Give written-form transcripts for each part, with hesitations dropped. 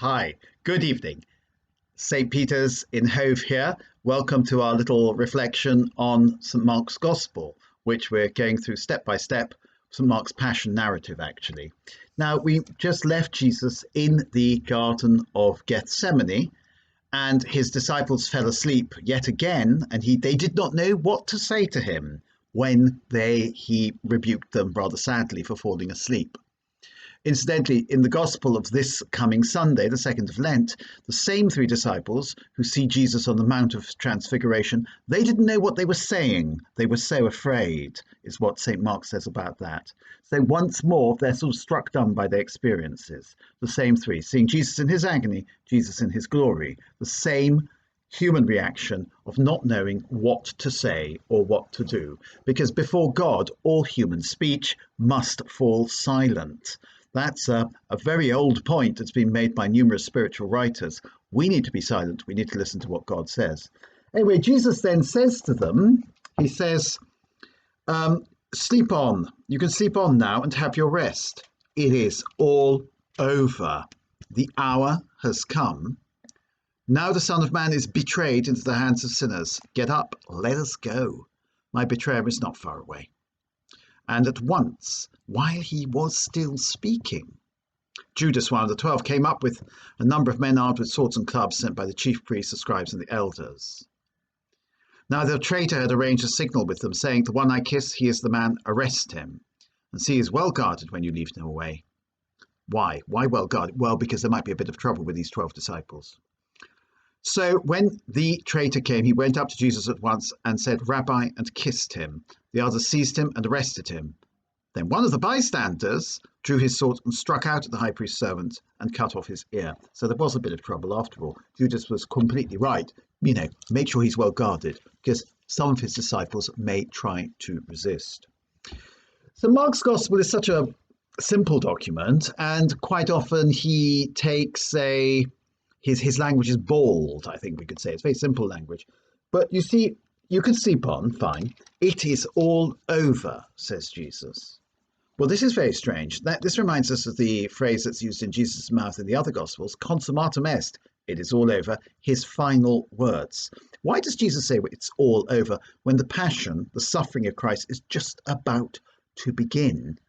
Hi, good evening. St. Peter's in Hove here. Welcome to our little reflection on St. Mark's Gospel, which we're going through step by step, St. Mark's Passion narrative, actually. Now, we just left Jesus in the Garden of Gethsemane, and his disciples fell asleep yet again, and they did not know what to say to him when he rebuked them rather sadly for falling asleep. Incidentally, in the Gospel of this coming Sunday, the 2nd of Lent, the same three disciples who see Jesus on the Mount of Transfiguration, they didn't know what they were saying. They were so afraid, is what St. Mark says about that. So once more, they're sort of struck dumb by their experiences. The same three, seeing Jesus in his agony, Jesus in his glory. The same human reaction of not knowing what to say or what to do. Because before God, all human speech must fall silent. That's a very old point that's been made by numerous spiritual writers. We need to be silent. We need to listen to what God says. Anyway, Jesus then says to them, he says, sleep on. You can sleep on now and have your rest. It is all over. The hour has come. Now the Son of Man is betrayed into the hands of sinners. Get up, let us go. My betrayer is not far away. And at once, while he was still speaking, Judas, one of the 12, came up with a number of men armed with swords and clubs sent by the chief priests, the scribes, and the elders. Now the traitor had arranged a signal with them, saying, "The one I kiss, he is the man, arrest him. And see, he is well guarded when you leave him away." Why? Why well guarded? Well, because there might be a bit of trouble with these 12 disciples. So when the traitor came, he went up to Jesus at once and said, "Rabbi," and kissed him. The others seized him and arrested him. Then one of the bystanders drew his sword and struck out at the high priest's servant and cut off his ear. So there was a bit of trouble after all. Judas was completely right. Make sure he's well guarded, because some of his disciples may try to resist. So Mark's Gospel is such a simple document, and quite often he takes his language is bold, I think we could say. It's very simple language. But you see, you can sleep on, fine. It is all over, says Jesus. Well, this is very strange. This reminds us of the phrase that's used in Jesus' mouth in the other Gospels, consummatum est, it is all over, his final words. Why does Jesus say it's all over when the passion, the suffering of Christ is just about to begin?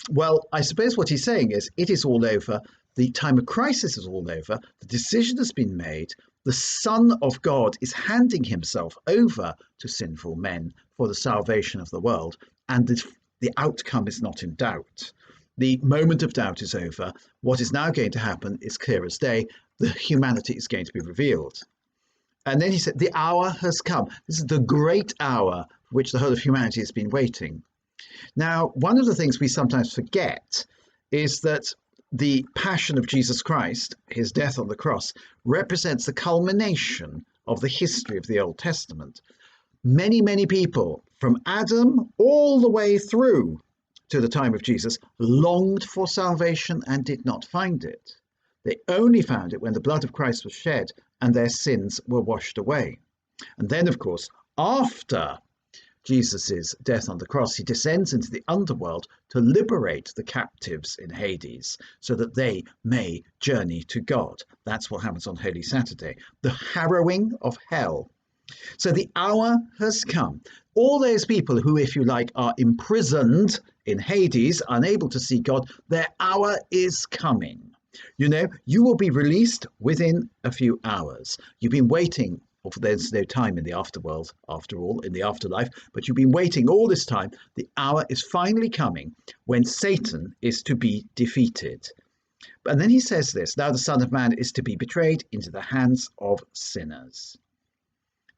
Well, I suppose what he's saying is it is all over. The time of crisis is all over. The decision has been made. The Son of God is handing himself over to sinful men for the salvation of the world, and the outcome is not in doubt. The moment of doubt is over. What is now going to happen is clear as day. The humanity is going to be revealed. And then he said, the hour has come. This is the great hour for which the whole of humanity has been waiting. Now, one of the things we sometimes forget is that the passion of Jesus Christ, his death on the cross, represents the culmination of the history of the Old Testament. Many, many people, from Adam all the way through to the time of Jesus, longed for salvation and did not find it. They only found it when the blood of Christ was shed and their sins were washed away. And then, of course, after Jesus' death on the cross, he descends into the underworld to liberate the captives in Hades so that they may journey to God. That's what happens on Holy Saturday, the harrowing of hell. So the hour has come. All those people who, if you like, are imprisoned in Hades, unable to see God, their hour is coming. You will be released within a few hours. You've been waiting. There's no time in the afterworld, after all, in the afterlife, but you've been waiting all this time. The hour is finally coming when Satan is to be defeated. And then he says this, now the Son of Man is to be betrayed into the hands of sinners.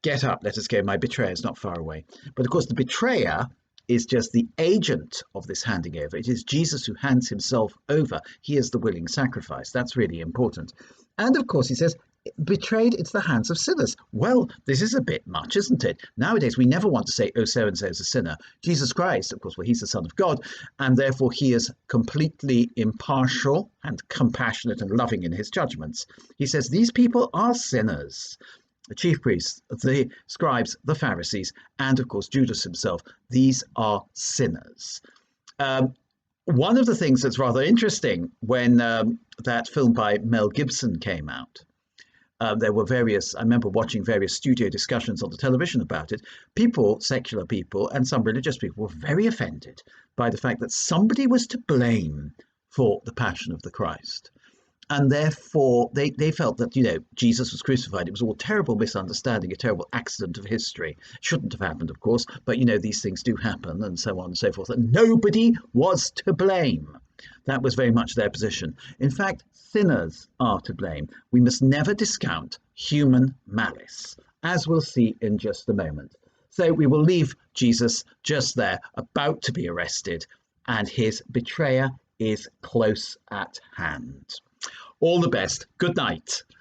Get up, let us go, my betrayer is not far away. But of course, the betrayer is just the agent of this handing over. It is Jesus who hands himself over. He is the willing sacrifice. That's really important. And of course, he says, betrayed into the hands of sinners. Well, this is a bit much, isn't it? Nowadays, we never want to say, oh, so-and-so is a sinner. Jesus Christ, of course, well, he's the Son of God, and therefore he is completely impartial and compassionate and loving in his judgments. He says, these people are sinners. The chief priests, the scribes, the Pharisees, and of course, Judas himself, these are sinners. One of the things that's rather interesting when that film by Mel Gibson came out, there were I remember watching various studio discussions on the television about it. People, secular people, and some religious people were very offended by the fact that somebody was to blame for the Passion of the Christ. And therefore, they felt that, Jesus was crucified. It was all a terrible misunderstanding, a terrible accident of history. Shouldn't have happened, of course, but, these things do happen, and so on and so forth. And nobody was to blame. That was very much their position. In fact, sinners are to blame. We must never discount human malice, as we'll see in just a moment. So we will leave Jesus just there, about to be arrested, and his betrayer is close at hand. All the best. Good night.